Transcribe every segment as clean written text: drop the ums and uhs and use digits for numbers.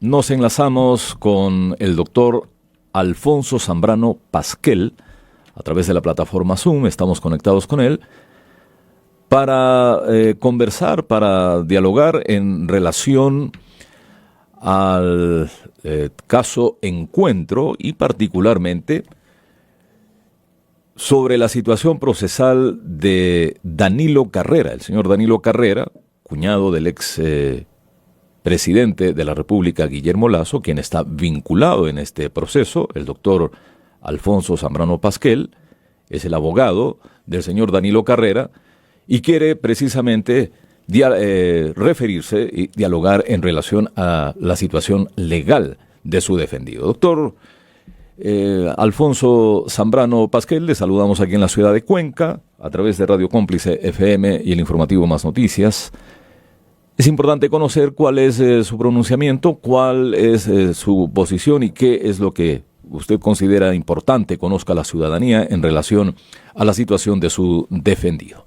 nos enlazamos con el doctor Alfonso Zambrano Pasquel a través de la plataforma Zoom. Estamos conectados con él para conversar, para dialogar en relación al caso Encuentro y particularmente sobre la situación procesal de Danilo Carrera, el señor Danilo Carrera, cuñado del ex presidente de la República, Guillermo Lasso, quien está vinculado en este proceso. El doctor Alfonso Zambrano Pasquel es el abogado del señor Danilo Carrera y quiere precisamente referirse y dialogar en relación a la situación legal de su defendido. Doctor Alfonso Zambrano Pasquel, le saludamos aquí en la ciudad de Cuenca a través de Radio Cómplice FM y el informativo Más Noticias. Es importante conocer cuál es su pronunciamiento, cuál es su posición y qué es lo que usted considera importante conozca la ciudadanía en relación a la situación de su defendido.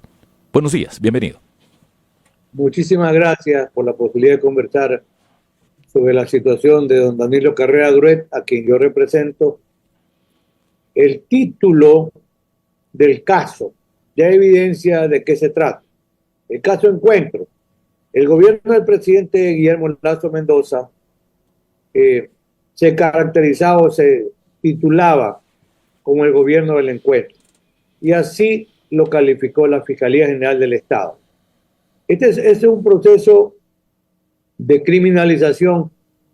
Buenos días, bienvenido. Muchísimas gracias por la posibilidad de conversar sobre la situación de don Danilo Carrera Duret, a quien yo represento. El título del caso ya evidencia de qué se trata. El caso Encuentro. El gobierno del presidente Guillermo Lasso Mendoza se caracterizaba o se titulaba como el gobierno del encuentro. Y así lo calificó la Fiscalía General del Estado. Este es un proceso de criminalización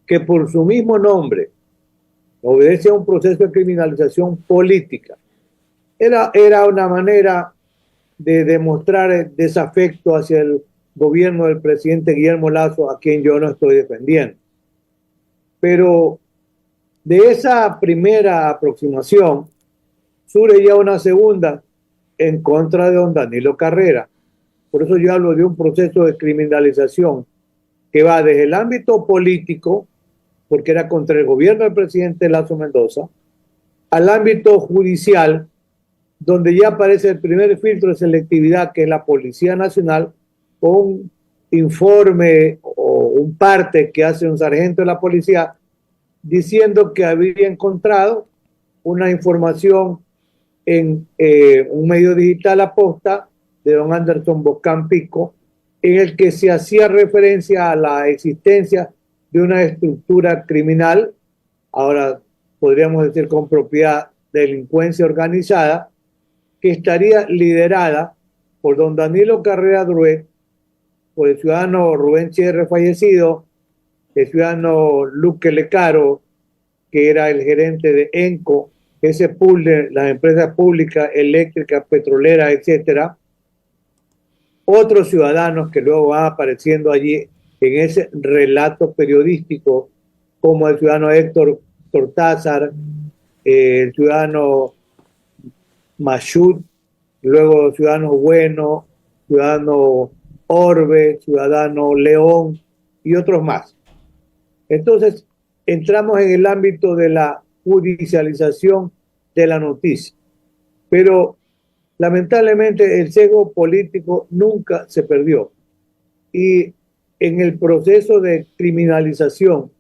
que por su mismo nombre obedece a un proceso de criminalización política. Era una manera de demostrar desafecto hacia el gobierno del presidente Guillermo Lasso, a quien yo no estoy defendiendo. Pero de esa primera aproximación surge ya una segunda en contra de don Danilo Carrera. Por eso yo hablo de un proceso de criminalización que va desde el ámbito político, porque era contra el gobierno del presidente Lasso Mendoza, al ámbito judicial, donde ya aparece el primer filtro de selectividad, que es la Policía Nacional, con un informe o un parte que hace un sargento de la policía diciendo que había encontrado una información en un medio digital aposta de don Anderson Boscán Pico, en el que se hacía referencia a la existencia de una estructura criminal, ahora podríamos decir con propiedad delincuencia organizada, que estaría liderada por don Danilo Carrera Duret, por el ciudadano Rubén Cherre fallecido, el ciudadano Luque Lecaro, que era el gerente de ENCO, ese pool de las empresas públicas, eléctricas, petroleras, etcétera. Otros ciudadanos que luego van apareciendo allí en ese relato periodístico, como el ciudadano Héctor Cortázar, el ciudadano Mashud, luego ciudadano Bueno, ciudadano Orbe, ciudadano León y otros más. Entonces, entramos en el ámbito de la judicialización de la noticia. Pero lamentablemente el sesgo político nunca se perdió. Y en el proceso de criminalización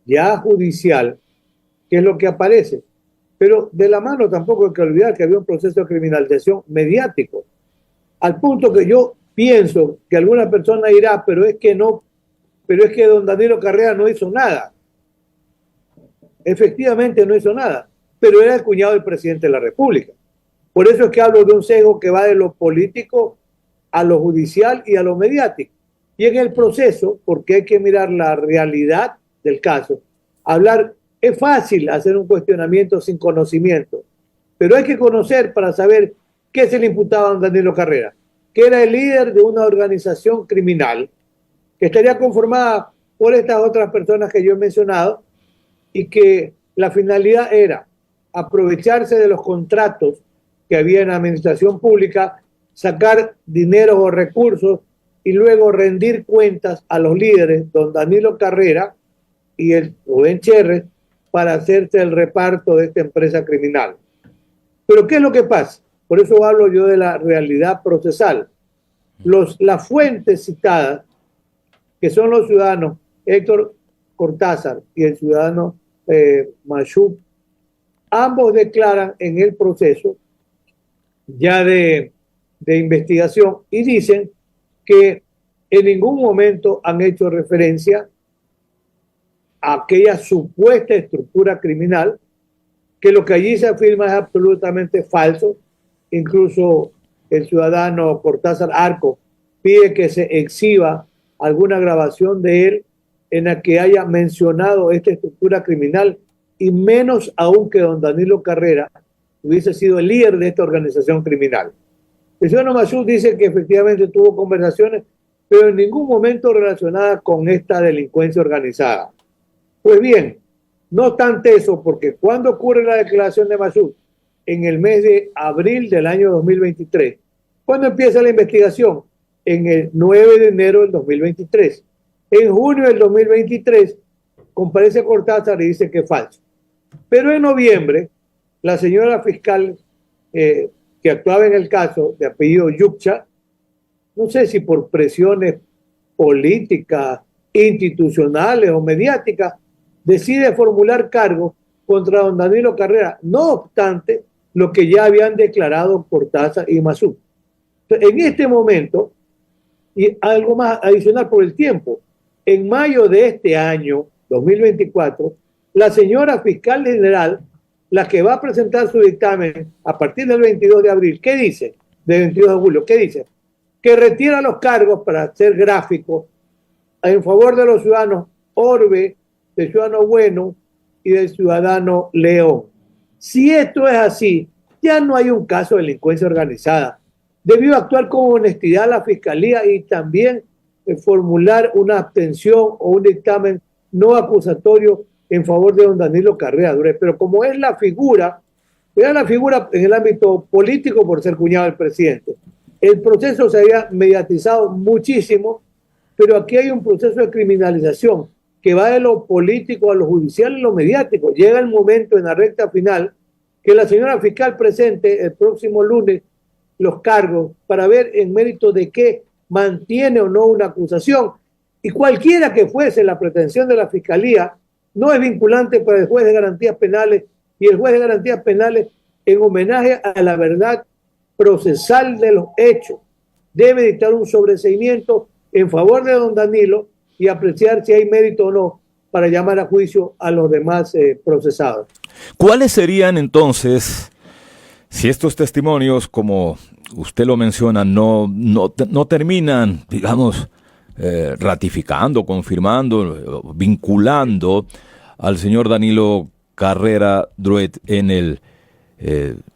ya judicial, ¿qué es lo que aparece? Pero de la mano tampoco hay que olvidar que había un proceso de criminalización mediático. Al punto que yo pienso que alguna persona dirá, pero es que don Danilo Carrera no hizo nada. Efectivamente no hizo nada, pero era el cuñado del presidente de la República. Por eso es que hablo de un sesgo que va de lo político a lo judicial y a lo mediático. Y en el proceso, porque hay que mirar la realidad del caso, es fácil hacer un cuestionamiento sin conocimiento, pero hay que conocer para saber qué se le imputaba a don Danilo Carrera, que era el líder de una organización criminal que estaría conformada por estas otras personas que yo he mencionado y que la finalidad era aprovecharse de los contratos que había en la administración pública, sacar dinero o recursos y luego rendir cuentas a los líderes, don Danilo Carrera y el Rubén Cherre, para hacerse el reparto de esta empresa criminal. Pero ¿qué es lo que pasa? Por eso hablo yo de la realidad procesal. Las fuentes citadas, que son los ciudadanos Héctor Cortázar y el ciudadano Mashoud, ambos declaran en el proceso ya de investigación y dicen que en ningún momento han hecho referencia a aquella supuesta estructura criminal, que lo que allí se afirma es absolutamente falso. Incluso el ciudadano Cortázar Arco pide que se exhiba alguna grabación de él en la que haya mencionado esta estructura criminal, y menos aún que don Danilo Carrera hubiese sido el líder de esta organización criminal. El ciudadano Mashoud dice que efectivamente tuvo conversaciones, pero en ningún momento relacionadas con esta delincuencia organizada. Pues bien, no obstante eso, porque cuando ocurre la declaración de Mashoud, en el mes de abril del año 2023, ¿cuándo empieza la investigación? En el 9 de enero del 2023. En junio del 2023 comparece Cortázar y dice que es falso. Pero en noviembre, la señora fiscal que actuaba en el caso, de apellido Yuccha, no sé si por presiones políticas, institucionales o mediáticas, decide formular cargos contra don Danilo Carrera, no obstante lo que ya habían declarado Cortázar y Mashoud. En este momento, y algo más adicional por el tiempo, en mayo de este año, 2024, la señora fiscal general, la que va a presentar su dictamen a partir del 22 de abril, ¿qué dice? Del 22 de julio, ¿qué dice? Que retira los cargos, para ser gráfico, en favor de los ciudadanos Orbe, del ciudadano Bueno y del ciudadano León. Si esto es así, ya no hay un caso de delincuencia organizada. Debió actuar con honestidad la fiscalía y también formular una abstención o un dictamen no acusatorio en favor de don Danilo Carrera Duré. Pero como es la figura en el ámbito político por ser cuñado del presidente, el proceso se había mediatizado muchísimo, pero aquí hay un proceso de criminalización que va de lo político a lo judicial y lo mediático. Llega el momento en la recta final que la señora fiscal presente el próximo lunes los cargos para ver en mérito de qué mantiene o no una acusación. Y cualquiera que fuese la pretensión de la fiscalía, no es vinculante para el juez de garantías penales, y el juez de garantías penales, en homenaje a la verdad procesal de los hechos, debe dictar un sobreseimiento en favor de don Danilo y apreciar si hay mérito o no para llamar a juicio a los demás procesados. ¿Cuáles serían entonces, si estos testimonios, como usted lo menciona, no terminan, digamos, ratificando, confirmando, vinculando al señor Danilo Carrera Druet en el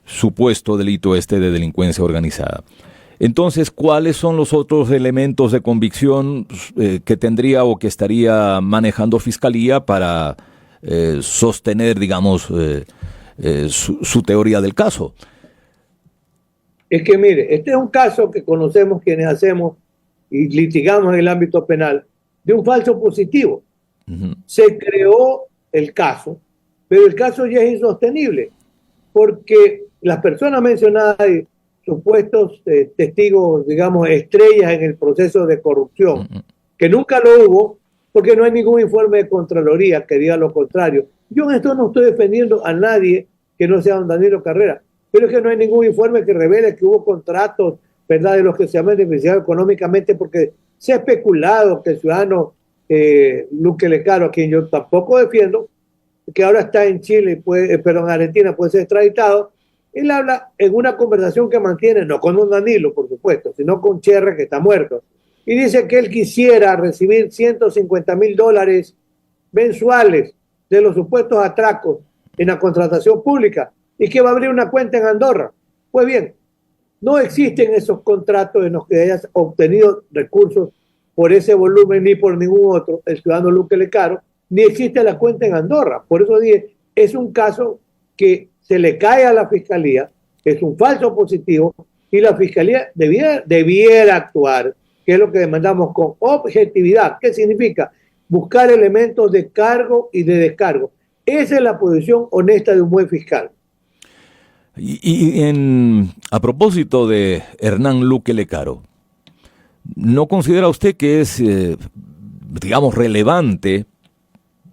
supuesto delito de delincuencia organizada? Entonces, ¿cuáles son los otros elementos de convicción que tendría o que estaría manejando Fiscalía para sostener, digamos, su teoría del caso? Es que mire, este es un caso que conocemos quienes hacemos y litigamos en el ámbito penal, de un falso positivo. Uh-huh. Se creó el caso, pero el caso ya es insostenible, porque las personas mencionadas, supuestos testigos, digamos, estrellas en el proceso de corrupción, uh-huh, que nunca lo hubo, porque no hay ningún informe de Contraloría que diga lo contrario. Yo en esto no estoy defendiendo a nadie que no sea don Danilo Carrera, pero es que no hay ningún informe que revele que hubo contratos, ¿verdad?, de los que se han beneficiado económicamente, porque se ha especulado que el ciudadano Luque Lecaro, a quien yo tampoco defiendo, que ahora está en Chile, en Argentina, puede ser extraditado. Él habla en una conversación que mantiene, no con don Danilo, por supuesto, sino con Cherre, que está muerto. Y dice que él quisiera recibir $150,000 mensuales de los supuestos atracos en la contratación pública y que va a abrir una cuenta en Andorra. Pues bien, no existen esos contratos en los que hayas obtenido recursos por ese volumen ni por ningún otro, el ciudadano Luque Lecaro, ni existe la cuenta en Andorra. Por eso dije, es un caso que se le cae a la fiscalía, es un falso positivo, y la fiscalía debiera actuar, que es lo que demandamos, con objetividad. ¿Qué significa? Buscar elementos de cargo y de descargo. Esa es la posición honesta de un buen fiscal. A propósito de Hernán Luque Lecaro, ¿no considera usted que es, digamos, relevante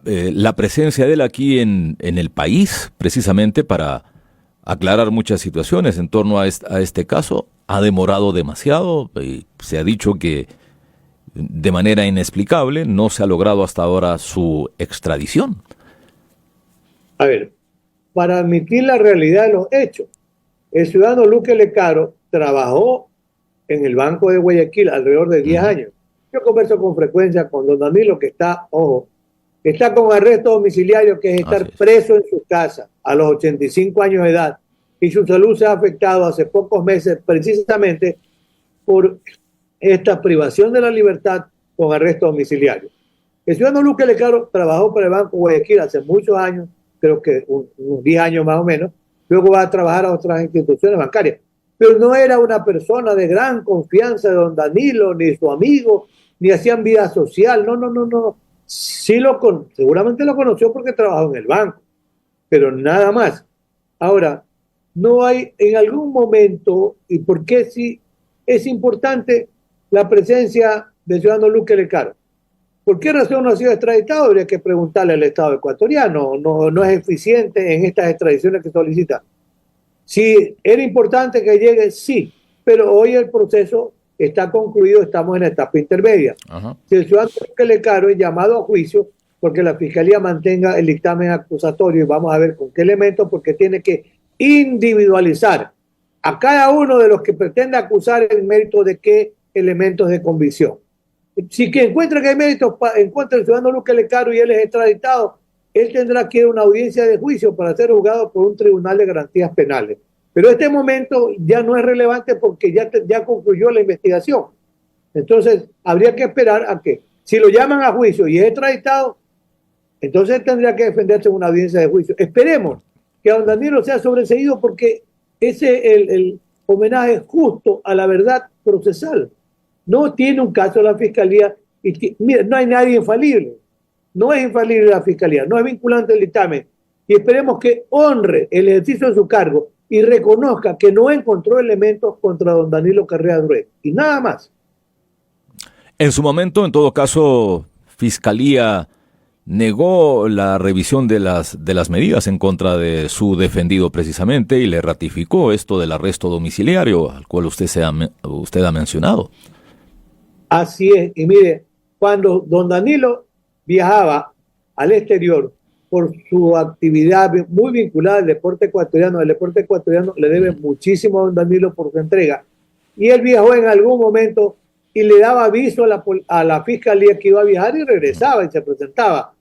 la presencia de él aquí en el país, precisamente para aclarar muchas situaciones en torno a este caso, ha demorado demasiado. Se ha dicho que de manera inexplicable no se ha logrado hasta ahora su extradición. A ver, para admitir la realidad de los hechos, el ciudadano Luque Lecaro trabajó en el Banco de Guayaquil alrededor de 10 años. Yo converso con frecuencia con don Danilo, que está con arresto domiciliario, que es estar preso en su casa a los 85 años de edad, y su salud se ha afectado hace pocos meses precisamente por esta privación de la libertad con arresto domiciliario. El ciudadano Luque Lecaro trabajó para el Banco de Guayaquil hace muchos años, creo que unos 10 años más o menos, luego va a trabajar a otras instituciones bancarias, pero no era una persona de gran confianza de don Danilo, ni su amigo, ni hacían vida social, no. Sí seguramente lo conoció porque trabajó en el banco, pero nada más. Ahora, no hay en algún momento, y por qué sí es importante la presencia del ciudadano Luque Lecaro. ¿Por qué razón no ha sido extraditado? Habría que preguntarle al Estado ecuatoriano. No es eficiente en estas extradiciones que solicita. Si era importante que llegue, sí, pero hoy el proceso está concluido, estamos en etapa intermedia. Si el ciudadano Luque Lecaro es llamado a juicio, porque la Fiscalía mantenga el dictamen acusatorio, y vamos a ver con qué elementos, porque tiene que individualizar a cada uno de los que pretende acusar en mérito de qué elementos de convicción. Si que encuentra que hay méritos en contra del ciudadano Luque Lecaro y él es extraditado, él tendrá que ir a una audiencia de juicio para ser juzgado por un tribunal de garantías penales. Pero este momento ya no es relevante porque ya concluyó la investigación. Entonces, habría que esperar a que, si lo llaman a juicio y es extraditado, entonces tendría que defenderse en una audiencia de juicio. Esperemos que a don Danilo sea sobreseído, porque ese es el homenaje justo a la verdad procesal. No tiene un caso la Fiscalía, mira, no hay nadie infalible. No es infalible la Fiscalía, no es vinculante el dictamen. Y esperemos que honre el ejercicio de su cargo y reconozca que no encontró elementos contra don Danilo Carrera Duret. Y nada más. En su momento, en todo caso, Fiscalía negó la revisión de las medidas en contra de su defendido precisamente y le ratificó esto del arresto domiciliario al cual usted ha mencionado. Así es. Y mire, cuando don Danilo viajaba al exterior por su actividad muy vinculada al deporte ecuatoriano, el deporte ecuatoriano le debe muchísimo a don Danilo por su entrega, y él viajó en algún momento y le daba aviso a la Fiscalía que iba a viajar y regresaba y se presentaba.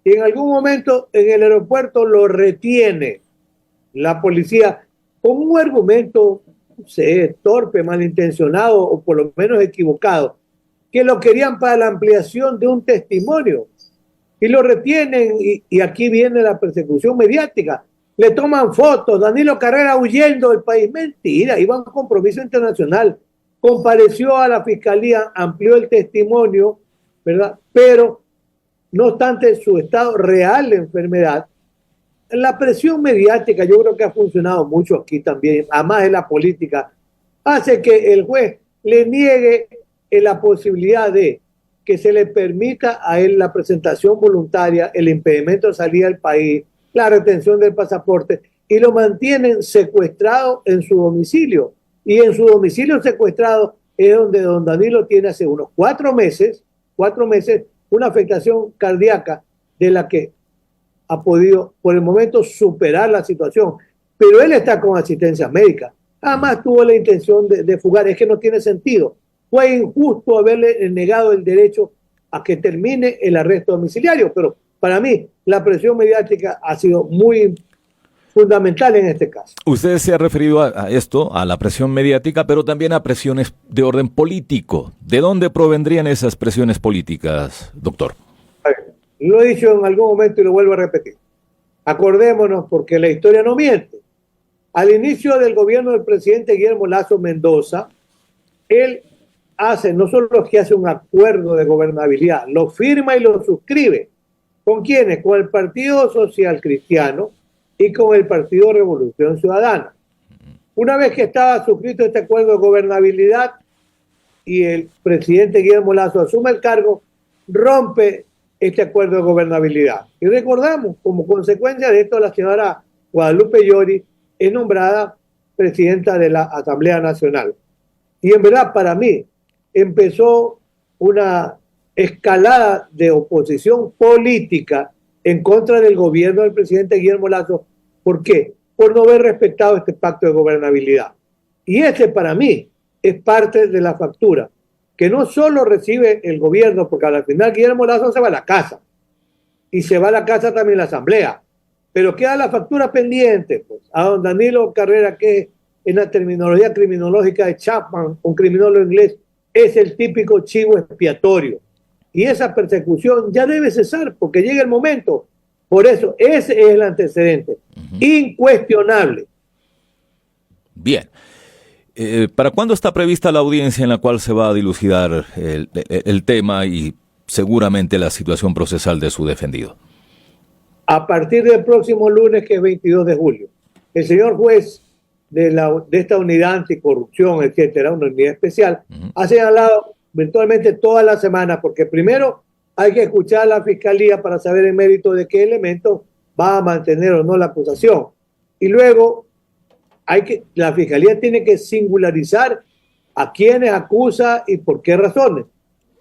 Y en algún momento en el aeropuerto lo retiene la policía con un argumento, no sé, torpe, malintencionado o por lo menos equivocado, que lo querían para la ampliación de un testimonio. Y lo retienen y aquí viene la persecución mediática. Le toman fotos, Danilo Carrera huyendo del país. Mentira, iba a un compromiso internacional. Compareció a la Fiscalía, amplió el testimonio, ¿verdad? Pero, no obstante su estado real de enfermedad, la presión mediática, yo creo que ha funcionado mucho aquí también, además de la política, hace que el juez le niegue la posibilidad de que se le permita a él la presentación voluntaria, el impedimento de salida del país, la retención del pasaporte, y lo mantienen secuestrado en su domicilio. Y en su domicilio secuestrado es donde don Danilo tiene hace unos 4 meses, una afectación cardíaca de la que ha podido por el momento superar la situación. Pero él está con asistencia médica. Jamás tuvo la intención de fugar. Es que no tiene sentido. Fue injusto haberle negado el derecho a que termine el arresto domiciliario, pero para mí la presión mediática ha sido muy fundamental en este caso. Usted se ha referido a esto, a la presión mediática, pero también a presiones de orden político. ¿De dónde provendrían esas presiones políticas, doctor? Lo he dicho en algún momento y lo vuelvo a repetir. Acordémonos, porque la historia no miente. Al inicio del gobierno del presidente Guillermo Lasso Mendoza, él no solo que hace un acuerdo de gobernabilidad, lo firma y lo suscribe. ¿Con quiénes? Con el Partido Social Cristiano y con el Partido Revolución Ciudadana. Una vez que estaba suscrito este acuerdo de gobernabilidad y el presidente Guillermo Lasso asume el cargo, rompe este acuerdo de gobernabilidad. Y recordamos, como consecuencia de esto, la señora Guadalupe Llori es nombrada presidenta de la Asamblea Nacional. Y en verdad, para mí, empezó una escalada de oposición política en contra del gobierno del presidente Guillermo Lasso. ¿Por qué? Por no haber respetado este pacto de gobernabilidad. Y ese, para mí, es parte de la factura que no solo recibe el gobierno, porque al final Guillermo Lasso se va a la casa, y se va a la casa también la asamblea, pero queda la factura pendiente, pues, a don Danilo Carrera, que en la terminología criminológica de Chapman, un criminólogo inglés, es el típico chivo expiatorio, y esa persecución ya debe cesar, porque llega el momento. Por eso, ese es el antecedente, incuestionable. Bien. ¿Para cuándo está prevista la audiencia en la cual se va a dilucidar el tema y seguramente la situación procesal de su defendido? A partir del próximo lunes, que es 22 de julio. El señor juez de esta unidad anticorrupción, etcétera, una unidad especial, ha señalado virtualmente toda la semana, porque primero hay que escuchar a la fiscalía para saber el mérito de qué elemento va a mantener o no la acusación. Y luego la fiscalía tiene que singularizar a quienes acusa y por qué razones.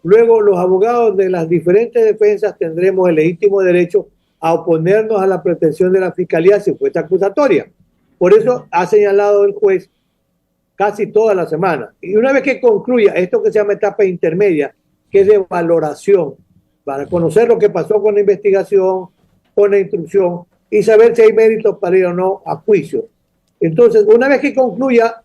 Luego, los abogados de las diferentes defensas tendremos el legítimo derecho a oponernos a la pretensión de la fiscalía si fuese acusatoria. Por eso ha señalado el juez casi toda la semana. Y una vez que concluya esto que se llama etapa intermedia, que es de valoración, para conocer lo que pasó con la investigación, con la instrucción y saber si hay méritos para ir o no a juicio. Entonces, una vez que concluya,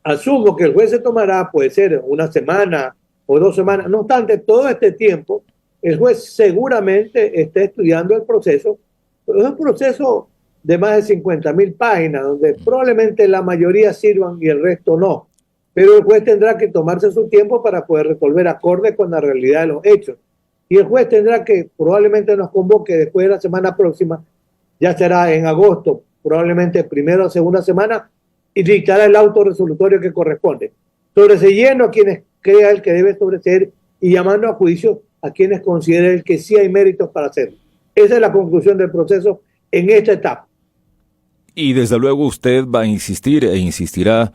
asumo que el juez se tomará, puede ser una semana o 2 semanas. No obstante, todo este tiempo, el juez seguramente está estudiando el proceso, pero es un proceso de más de 50,000 páginas, donde probablemente la mayoría sirvan y el resto no. Pero el juez tendrá que tomarse su tiempo para poder resolver acorde con la realidad de los hechos. Y el juez tendrá que, probablemente nos convoque después de la semana próxima, ya será en agosto, probablemente primera o segunda semana, y dictará el auto resolutorio que corresponde. Sobreseyendo a quienes crea el que debe sobreseer y llamando a juicio a quienes consideren que sí hay méritos para hacerlo. Esa es la conclusión del proceso en esta etapa. Y desde luego usted va a insistir e insistirá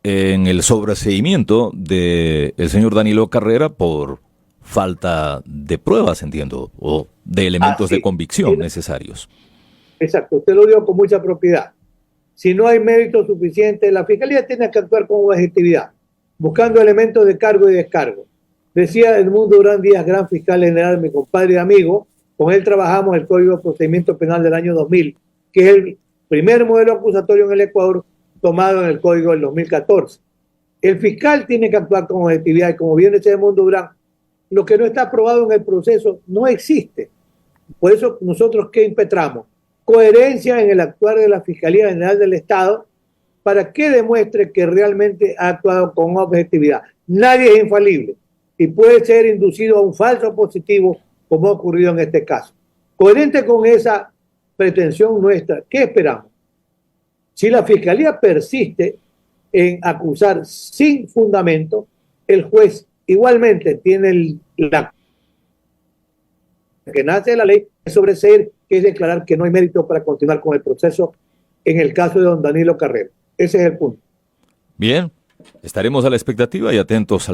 en el sobreseimiento del señor Danilo Carrera por falta de pruebas, entiendo, o de elementos de convicción necesarios. Exacto, usted lo dijo con mucha propiedad. Si no hay mérito suficiente, la fiscalía tiene que actuar con objetividad, buscando elementos de cargo y descargo. Decía Edmundo Durán Díaz, gran fiscal general, mi compadre y amigo, con él trabajamos el Código de Procedimiento Penal del año 2000, que es el primer modelo acusatorio en el Ecuador tomado en el Código del 2014. El fiscal tiene que actuar con objetividad y, como bien decía Edmundo Durán, lo que no está aprobado en el proceso no existe. Por eso nosotros, ¿qué impetramos? Coherencia en el actuar de la Fiscalía General del Estado para que demuestre que realmente ha actuado con objetividad. Nadie es infalible y puede ser inducido a un falso positivo, como ha ocurrido en este caso. Coherente con esa pretensión nuestra, ¿qué esperamos? Si la Fiscalía persiste en acusar sin fundamento, el juez igualmente tiene la que nace de la ley de sobreseer, que es declarar que no hay mérito para continuar con el proceso en el caso de don Danilo Carrera. Ese es el punto. Bien, estaremos a la expectativa y atentos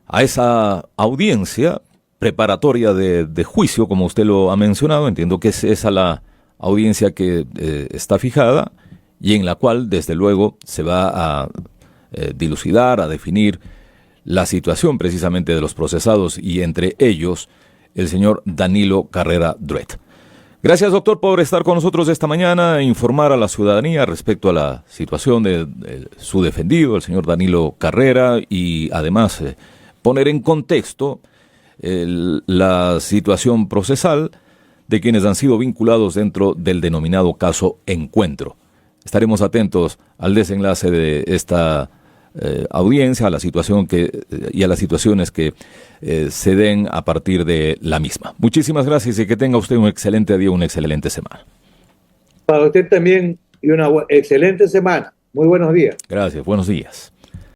a esa audiencia preparatoria de juicio, como usted lo ha mencionado. Entiendo que es esa la audiencia que está fijada y en la cual, desde luego, se va a dilucidar, a definir la situación precisamente de los procesados y entre ellos el señor Danilo Carrera Druet. Gracias, doctor, por estar con nosotros esta mañana e informar a la ciudadanía respecto a la situación de su defendido, el señor Danilo Carrera, y además poner en contexto la situación procesal de quienes han sido vinculados dentro del denominado caso Encuentro. Estaremos atentos al desenlace de esta audiencia, a la situación y a las situaciones que se den a partir de la misma. Muchísimas gracias y que tenga usted un excelente día, una excelente semana. Para usted también y una excelente semana. Muy buenos días. Gracias, buenos días.